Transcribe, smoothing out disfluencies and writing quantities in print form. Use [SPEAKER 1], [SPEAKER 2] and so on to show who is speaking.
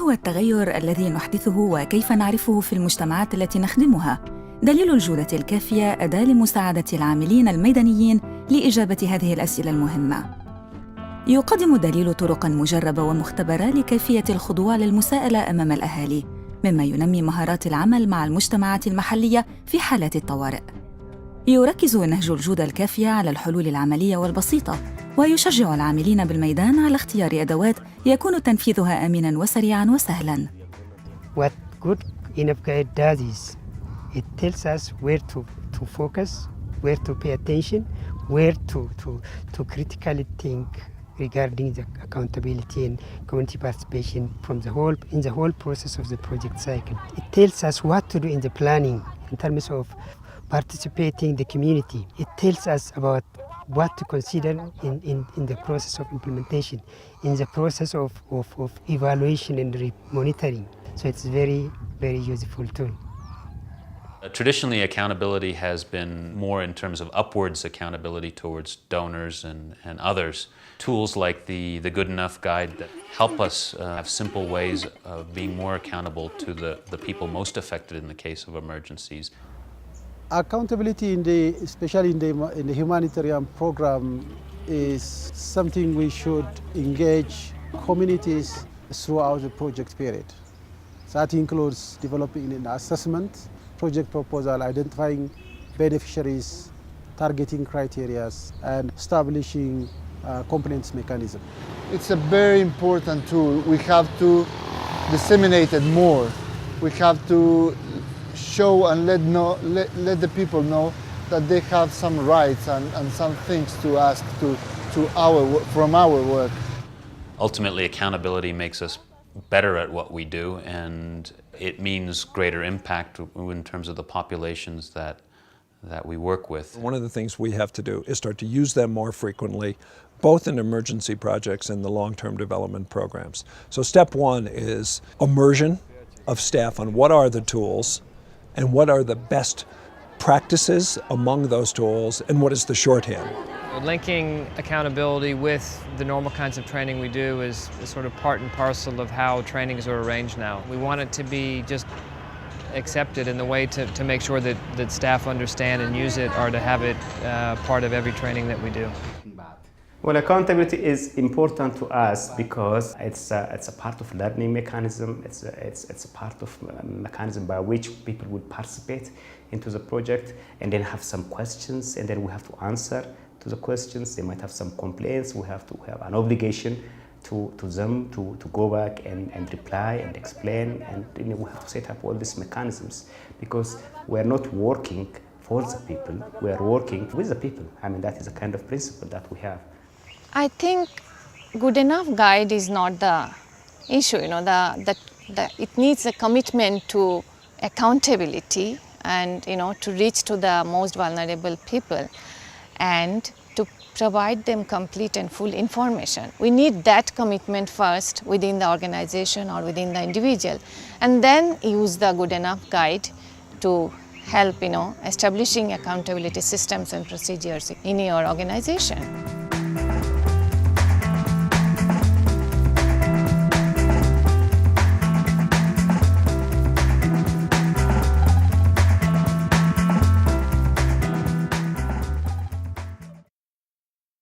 [SPEAKER 1] هو التغير الذي نحدثه وكيف نعرفه في المجتمعات التي نخدمها؟ دليل الجودة الكافية أداة لمساعدة العاملين الميدانيين لإجابة هذه الأسئلة المهمة. يقدم الدليل طرقاً مجربة ومختبرة لكيفية الخضوع للمساءلة أمام الأهالي، مما ينمي مهارات العمل مع المجتمعات المحلية في حالات الطوارئ. يركز نهج الجودة الكافية على الحلول العملية والبسيطة، ويشجع العاملين بالميدان على اختيار أدوات يكون تنفيذها آمناً وسريعاً وسهلاً.
[SPEAKER 2] What good enough guide does is it tells us where to focus, where to pay attention, where to critically think regarding the accountability and community participation in the whole process of the project cycle. It tells us what to do in the planning in terms of participating the community. It tells us about what to consider in the process of implementation, in the process of evaluation and monitoring. So it's very, very useful tool.
[SPEAKER 3] Traditionally, accountability has been more in terms of upwards accountability towards donors and others. Tools like the Good Enough Guide that help us have simple ways of being more accountable to the people most affected in the case of emergencies.
[SPEAKER 4] Accountability, especially in the humanitarian program, is something we should engage communities throughout the project period. That includes developing an assessment, project proposal, identifying beneficiaries, targeting criteria, and establishing compliance mechanism.
[SPEAKER 5] It's a very important tool. We have to disseminate it more. We have to show and let the people know that they have some rights and some things to ask from our work.
[SPEAKER 3] Ultimately, accountability makes us better at what we do, and it means greater impact in terms of the populations that we work with.
[SPEAKER 6] One of the things we have to do is start to use them more frequently, both in emergency projects and the long-term development programs. So step one is immersion of staff on what are the tools and what are the best practices among those tools and what is the shorthand.
[SPEAKER 7] Linking accountability with the normal kinds of training we do is sort of part and parcel of how trainings are arranged now. We want it to be just accepted in the way to make sure that staff understand and use it, or to have it part of every training that we do.
[SPEAKER 8] Well, accountability is important to us because it's a part of learning mechanism. It's a part of mechanism by which people would participate into the project and then have some questions, and then we have to answer to the questions. They might have some complaints. We have to have an obligation to them to go back and reply and explain, and we have to set up all these mechanisms because we're not working for the people, we are working with the people. I mean, that is a kind of principle that we have.
[SPEAKER 9] I think Good Enough Guide is not the issue, it needs a commitment to accountability and, to reach to the most vulnerable people and to provide them complete and full information. We need that commitment first within the organization or within the individual, and then use the Good Enough Guide to help, establishing accountability systems and procedures in your organization.